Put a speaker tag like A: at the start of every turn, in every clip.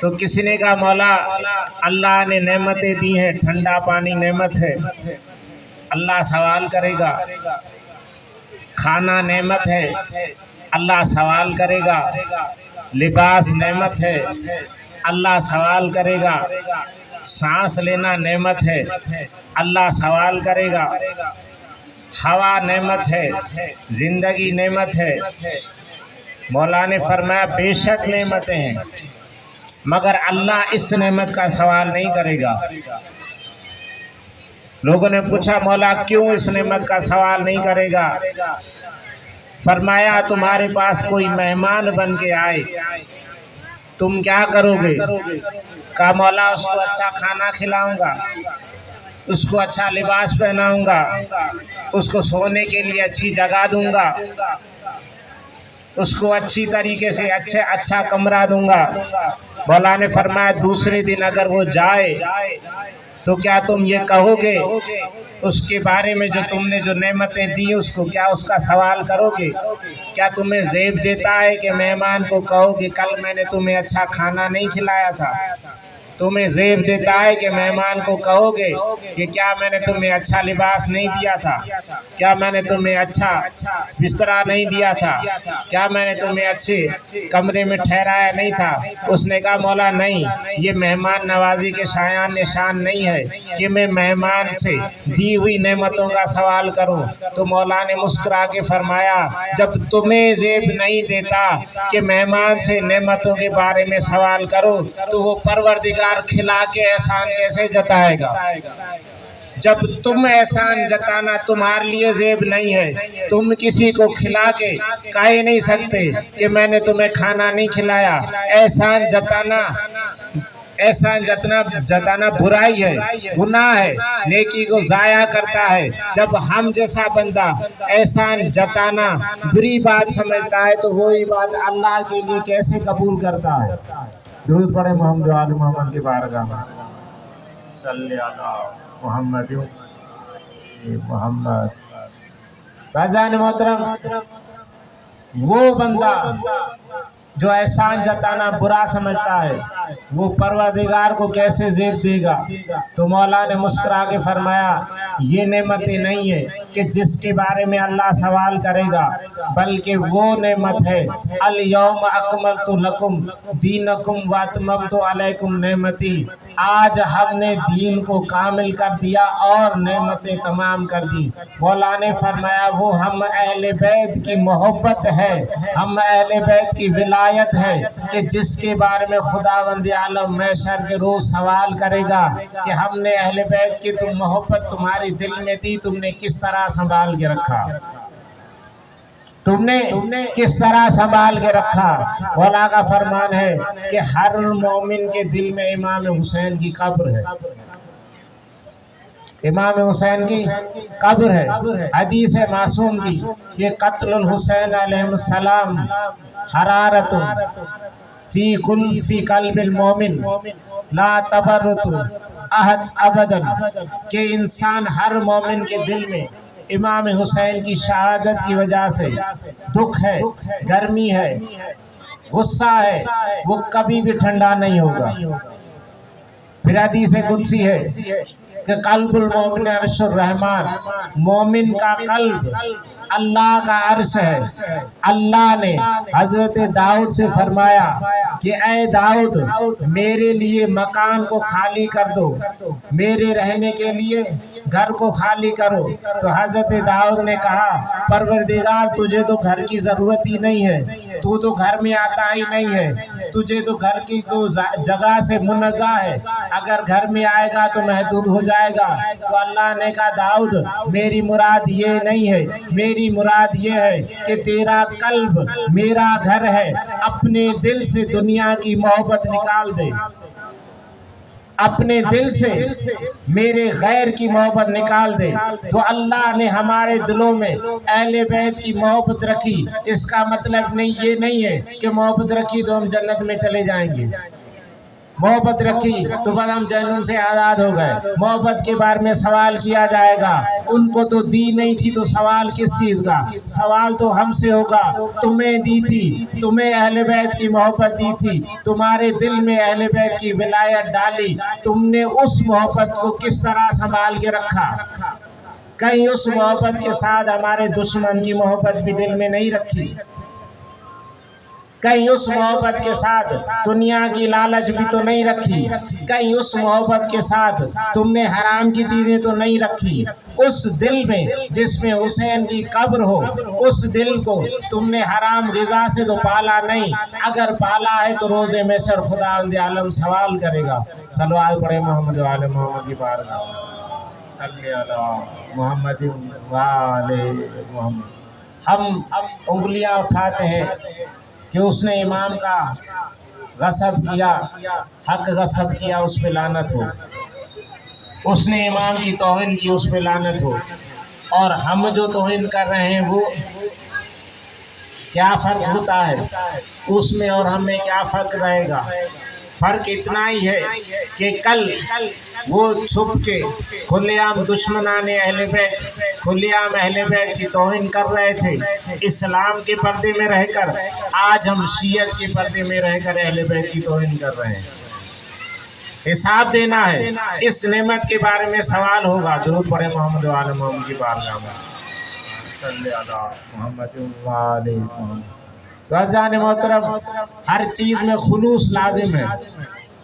A: تو کسی نے کہا مولا اللہ نے نعمتیں دی ہیں، ٹھنڈا پانی نعمت ہے، اللہ سوال کرے گا، کھانا نعمت ہے، اللہ سوال کرے گا، لباس نعمت ہے، اللہ سوال کرے گا، سانس لینا نعمت ہے، اللہ سوال کرے گا، ہوا نعمت ہے، زندگی نعمت ہے۔ مولا نے فرمایا بے شک نعمتیں ہیں، مگر اللہ اس نعمت کا سوال نہیں کرے گا۔ لوگوں نے پوچھا مولا کیوں اس نعمت کا سوال نہیں کرے گا؟ فرمایا تمہارے پاس کوئی مہمان بن کے آئے، تم کیا کرو گے؟ کہا مولا اس کو اچھا کھانا کھلاؤں گا، اس کو اچھا لباس پہناؤں گا، اس کو سونے کے لیے اچھی جگہ دوں گا، اس کو اچھی طریقے سے اچھا کمرہ دوں گا۔ مولا نے فرمایا دوسرے دن اگر وہ جائے تو کیا تم یہ کہو گے اس کے بارے میں جو تم نے جو نعمتیں دی اس کو، کیا اس کا سوال کرو گے؟ کیا تمہیں زیب دیتا ہے کہ مہمان کو کہو کہ کل میں نے تمہیں اچھا کھانا نہیں کھلایا تھا؟ تمہیں زیب دیتا ہے کہ مہمان کو کہو گے کہ کیا میں نے تمہیں اچھا لباس نہیں دیا تھا؟ کیا میں نے تمہیں اچھا بستر نہیں دیا تھا؟ کیا میں نے تمہیں اچھے کمرے میں ٹھہرایا نہیں تھا؟ اس نے کہا مولا نہیں، یہ مہمان نوازی کے شایان نشان نہیں ہے کہ میں مہمان سے دی ہوئی نعمتوں کا سوال کروں۔ تو مولا نے مسکرا کے فرمایا جب تمہیں زیب نہیں دیتا کہ مہمان سے نعمتوں کے بارے میں سوال کرو تو وہ پروردگار کھلا کے احسان کیسے جتائے گا؟ جب تم احسان جتانا تمہارے لیے زیب نہیں ہے، تم کسی کو کھلا کے کہہ نہیں سکتے کہ میں نے تمہیں کھانا نہیں کھلایا۔ احسان جتانا برائی ہے، گناہ ہے، نیکی کو ضائع کرتا ہے۔ جب ہم جیسا بندہ احسان جتانا بری بات سمجھتا ہے تو وہی بات اللہ کے لیے کیسے قبول کرتا ہے؟ درود پڑھے محمد وآل محمد کی بارگاہ میں، صلی اللہ محمد محمد۔ بھائیان محترم، وہ بندہ جو احسان جتانا برا سمجھتا ہے وہ پروردگار کو کیسے زیب دے گا؟ تو مولا نے مسکرا کے فرمایا یہ نعمتیں نہیں ہے کہ جس کے بارے میں اللہ سوال کرے گا، بلکہ وہ نعمت ہے الیوم اکملت لکم دینکم واتممت علیکم نعمتی، آج ہم نے دین کو کامل کر دیا اور نعمتیں تمام کر دی۔ مولا نے فرمایا وہ ہم اہل بیت کی محبت ہے، ہم اہل بیت کی ولایت ہے کہ جس کے بارے میں خداوند عالم محشر کے روز سوال کرے گا کہ ہم نے اہل بیت کی تم محبت تمہاری دل میں دی، تم نے کس طرح سنبھال کے رکھا؟ تم نے کس طرح سنبھال کے رکھا؟ مولا کا فرمان ہے کہ ہر مومن کے دل میں امام حسین کی قبر ہے، امام حسین کی قبر ہے۔ حدیث معصوم کی کہ قتل الحسین علیہ السلام حرارت فی قلب المومن لا تبرت احد ابدا، کہ انسان ہر مومن کے دل میں امام حسین کی شہادت کی وجہ سے دکھ ہے، گرمی ہے، غصہ ہے، وہ کبھی بھی ٹھنڈا نہیں ہوگا۔ پھر حدیث قدسی ہے کہ قلب المومن عرش الرحمن، مومن کا قلب اللہ کا عرش ہے۔ اللہ نے حضرت داؤد سے فرمایا کہ اے داؤد میرے لیے مکان کو خالی کر دو، میرے رہنے کے لیے گھر کو خالی کرو۔ تو حضرت داؤد نے کہا پروردگار تجھے تو گھر کی ضرورت ہی نہیں ہے، تو گھر میں آتا ہی نہیں ہے، تجھے تو گھر کی تو جگہ سے منزہ ہے، اگر گھر میں آئے گا تو محدود ہو جائے گا۔ تو اللہ نے کہا داؤد میری مراد یہ نہیں ہے، میری مراد یہ ہے کہ تیرا قلب میرا گھر ہے، اپنے دل سے دنیا کی محبت نکال دے، اپنے دل سے میرے غیر کی محبت نکال دے۔ تو اللہ نے ہمارے دلوں میں اہل بیت کی محبت رکھی، اس کا مطلب یہ نہیں ہے کہ محبت رکھی تو ہم جنت میں چلے جائیں گے۔ محبت رکھی تو بس ہم جہنم سے آزاد ہو گئے۔ محبت کے بارے میں سوال کیا جائے گا، ان کو تو دی نہیں تھی تو سوال کس چیز کا؟ سوال تو ہم سے ہوگا، تمہیں دی تھی، تمہیں اہل بیت کی محبت دی تھی، تمہارے دل میں اہل بیت کی ولایت ڈالی، تم نے اس محبت کو کس طرح سنبھال کے رکھا؟ کہیں اس محبت کے ساتھ ہمارے دشمن کی محبت بھی دل میں نہیں رکھی، کہیں اس محبت کے ساتھ دنیا کی لالچ بھی تو نہیں رکھی، کہیں اس محبت کے ساتھ تم نے حرام کی چیزیں تو نہیں رکھی۔ اس دل میں جس میں حسین کی قبر ہو، اس دل کو تم نے حرام غذا سے تو پالا نہیں، اگر پالا ہے تو روز محشر خداوند عالم سوال کرے گا۔ صلوات پڑھے محمد و آل محمد کی بارگاہ میں، صلی علی محمد و آل محمد۔ ہم انگلیاں اٹھاتے ہیں کہ اس نے امام کا غصب کیا، حق غصب کیا، اس پہ لعنت ہو، اس نے امام کی توہین کی، اس پہ لعنت ہو، اور ہم جو توہین کر رہے ہیں وہ کیا فرق ہوتا ہے اس میں اور ہم میں؟ کیا فرق رہے گا؟ فرق اتنا ہی ہے کہ کل وہ چھپ کے کھلے عام دشمنان اہل بیت، کھلے عام اہل بیت کی توہین کر رہے تھے اسلام کے پردے میں رہ کر، آج ہم شیعت کے پردے میں رہ کر اہل بیت کی توہین کر رہے ہیں۔ حساب دینا ہے، اس نعمت کے بارے میں سوال ہوگا۔ درود پڑھے محمد و آل محمد کی بارگاہ میں، صلی علی محمد و آل محمد۔ تو عزیزان محترم، ہر چیز میں خلوص لازم ہے،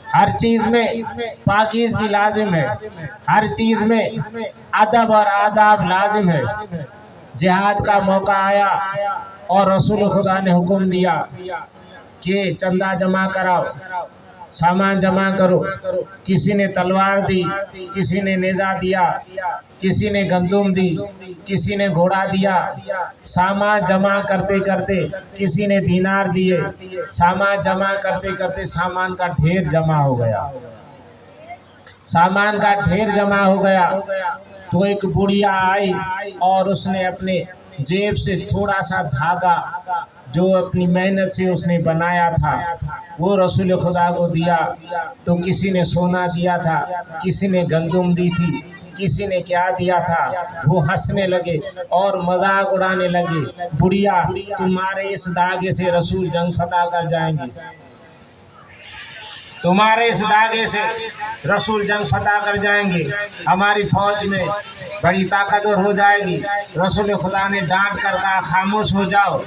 A: ہر چیز میں پاکیزگی لازم ہے، ہر چیز میں ادب اور آداب لازم ہے۔ جہاد کا موقع آیا اور رسول خدا نے حکم دیا کہ چندہ جمع کراؤ، سامان جمع کرو، کسی نے تلوار دی، کسی نے نیزہ دیا، کسی نے گندم دی، کسی نے گھوڑا دیا، سامان جمع کرتے کرتے کسی نے دینار دیے، سامان جمع کرتے کرتے سامان کا ڈھیر جمع ہو گیا، سامان کا ڈھیر جمع ہو گیا۔ تو ایک بڑھیا آئی اور اس نے اپنے جیب سے تھوڑا سا دھاگا جو اپنی محنت سے اس نے بنایا تھا وہ رسول خدا کو دیا۔ تو کسی نے سونا دیا تھا، کسی نے گندم دی تھی، کسی نے کیا دیا تھا۔ وہ ہنسنے لگے اور مذاق اڑانے لگے، بڑھیا تمہارے اس دھاگے سے رسول جنگ فتح کر جائیں گے، تمہارے اس دھاگے سے رسول جنگ فتح کر جائیں گے، ہماری فوج میں بڑی طاقتور ہو جائے گی۔ رسول خدا نے ڈانٹ کر کہا خاموش ہو جاؤ،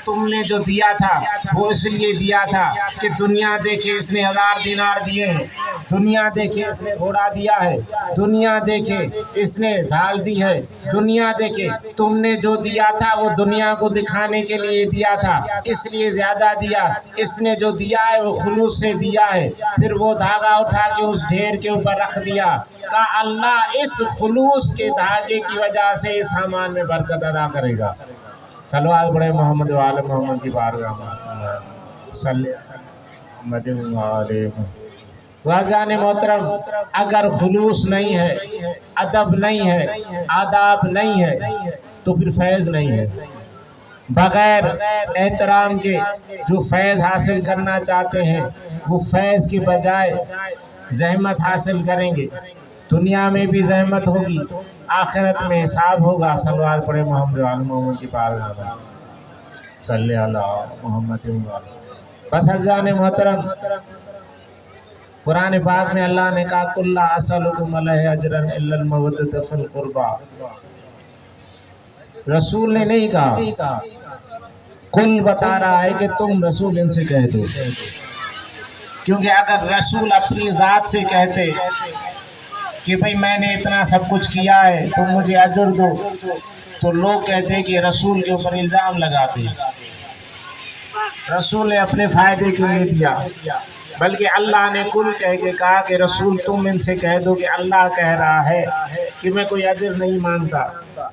A: تم نے جو دیا تھا وہ اس لیے دیا تھا کہ دنیا دیکھے اس نے 1000 دینار دیے ہیں، دنیا دیکھے اس نے گھوڑا دیا ہے، دنیا دیکھے اس نے ڈھال دی ہے، دنیا دیکھے تم نے جو دیا تھا وہ دنیا کو دکھانے کے لیے دیا تھا، اس لیے زیادہ دیا، اس نے جو دیا ہے وہ خلوص سے دیا ہے۔ پھر وہ دھاگا اٹھا کے اس ڈھیر کے اوپر رکھ دیا، کہا اللہ اس خلوص کے دھاگے کی وجہ سے اس سامان میں برکت ادا کرے گا۔ صلوات پڑھے محمد و آل محمد کی بارگاہ میں، صلی محمد و آل محمد۔ واجان محترم، اگر خلوص نہیں ہے، ادب نہیں ہے، آداب نہیں ہے تو پھر فیض نہیں ہے۔ بغیر احترام کے جو فیض حاصل کرنا چاہتے ہیں وہ فیض کی بجائے زحمت حاصل کریں گے، دنیا میں بھی زحمت ہوگی، آخرت میں حساب ہوگا۔ صلوات پڑھے محمد و آل محمد کی بارگاہ میں، صلی علی محمد و آل۔ بس عزیزان محترم، قرآن پاک میں اللہ نے کہا قُلْ لَا أَسْأَلُكُمْ عَلَيْهِ أَجْرًا إِلَّا الْمَوَدَّةَ فِي الْقُرْبَى۔ رسول نے نہیں کہا، قل بتا رہا ہے کہ تم رسول ان سے کہہ دو، کیونکہ اگر رسول اپنی ذات سے کہتے کہ بھئی میں نے اتنا سب کچھ کیا ہے تم مجھے اجر دو، تو لوگ کہتے کہ رسول کے اوپر الزام لگاتے۔ رسول نے اپنے فائدے کے لیے دیا، بلکہ اللہ نے کل کہہ کے کہا کہ رسول تم ان سے کہہ دو کہ اللہ کہہ رہا ہے کہ میں کوئی اجر نہیں مانگتا،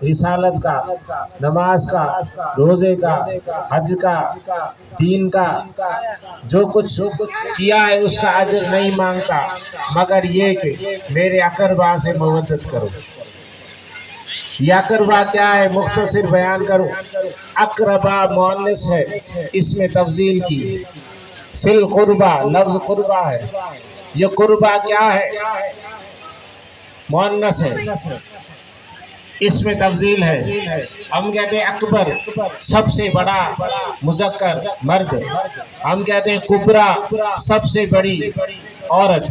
A: رسالت کا، نماز کا، روزے کا، حج کا، دین کا، جو کچھ کیا ہے اس کا اجر نہیں مانگتا، مگر یہ کہ میرے اقربا سے مودت کرو۔ یہ اقربا کیا ہے مختصر بیان کرو۔ اقربا مؤنث ہے، اس میں تفضیل کی، فی القربہ لفظ قربہ ہے، یہ قربا کیا ہے؟ مؤنث ہے، اس میں تفضیل ہے۔ ہم کہتے ہیں اکبر سب سے بڑا مذکر مرد، ہم کہتے ہیں کبرا سب سے بڑی عورت،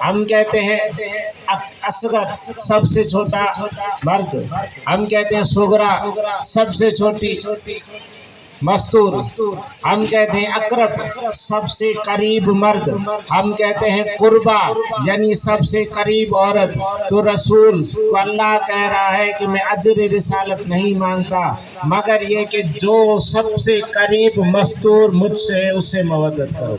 A: ہم کہتے ہیں اصغر سب سے چھوٹا مرد، ہم کہتے ہیں صغرا سب سے چھوٹی مستور، ہم کہتے ہیں اقرب سب سے قریب مرد، ہم کہتے ہیں قربا یعنی سب سے قریب عورت۔ تو رسول کو اللہ کہہ رہا ہے کہ میں اجر رسالت نہیں مانگتا مگر یہ کہ جو سب سے قریب مستور مجھ سے ہے اس سے مودت کرو۔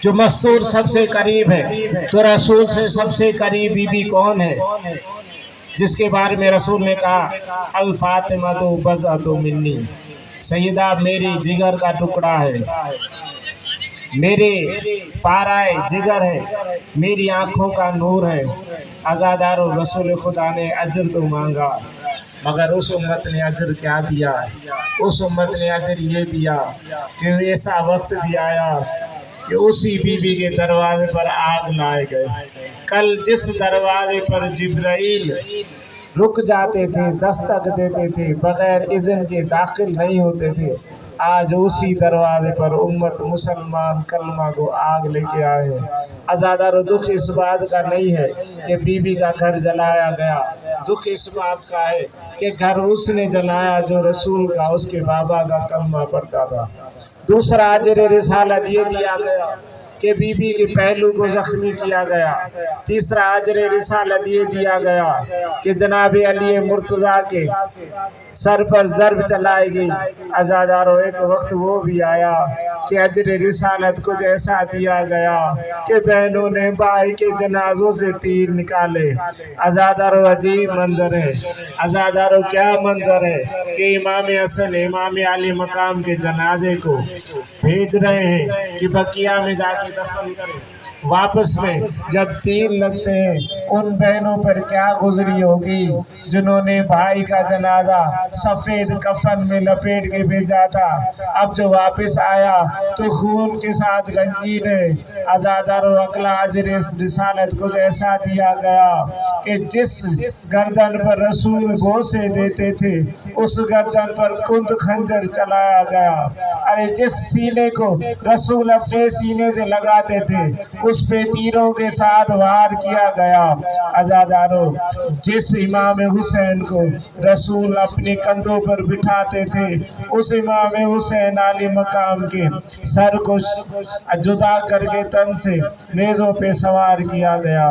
A: جو مستور سب سے قریب ہے، تو رسول سے سب سے قریب بی بی کون ہے؟ جس کے بارے میں رسول نے کہا الفاطمہ تو بضعۃ منی، سیدہ میری جگر کا ٹکڑا ہے، میرے پارائے جگر ہے، میری آنکھوں کا نور ہے۔ عزادارو رسول خدا نے اجر تو مانگا مگر اس امت نے اجر کیا دیا؟ اس امت نے اجر یہ دیا کہ ایسا وقت بھی آیا کہ اسی بی بی کے دروازے پر آگ لائے گئے۔ کل جس دروازے پر جبرائیل رک جاتے تھے، دستک دیتے تھے، بغیر اذن کے داخل نہیں ہوتے تھے، آج اسی دروازے پر امت مسلمان کلمہ کو آگ لے کے آئے ہیں۔ عزادارو دکھ اس بات کا نہیں ہے کہ بی بی کا گھر جلایا گیا، دکھ اس بات کا ہے کہ گھر اس نے جلایا جو رسول کا اس کے بابا کا کلمہ پڑھتا تھا۔ دوسرا اجر رسالت یہ دیا گیا کہ بی بی کے پہلو کو زخمی کیا گیا۔ تیسرا اجر رسالت یہ دیا گیا کہ جناب علی مرتضیٰ کے سر پر ضرب چلائی گئی۔ عزادارو ایک وقت وہ بھی آیا کہ اجر رسالت کچھ ایسا دیا گیا کہ بہنوں نے بھائی کے جنازوں سے تیر نکالے۔ عزادارو عجیب منظر ہے، عزادارو کیا منظر ہے کہ امام حسن امام علی مقام کے جنازے کو بھیج رہے ہیں کہ بقیہ میں جا کے دفن کریں، واپس میں جب تیر لگتے ہیں ان بہنوں پر کیا گزری ہوگی جنہوں نے بھائی کا جنازہ سفید کفن میں لپیٹ کے بھیجا تھا، اب جو واپس آیا تو خون کے ساتھ رنگین ہے۔ عزادارو اگلا اجر رسالت کچھ ایسا دیا گیا کہ جس گردن پر رسول بوسے دیتے تھے اس گردن پر کند خنجر چلایا گیا۔ ارے جس سینے کو رسول اپنے سینے سے لگاتے تھے اس پہ تیروں کے ساتھ وار کیا گیا۔ عزادارو جس امام حسین کو رسول اپنے کندھوں پر بٹھاتے تھے اس امام حسین علی مقام کے سر کو جدا کر کے تن سے نیزوں پہ سوار کیا گیا۔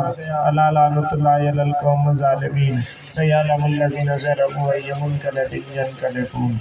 A: اللہ لعنت اللہ علی القوم الظالمین سیعلم الذین ظلموا ای منقلب ینقلبون۔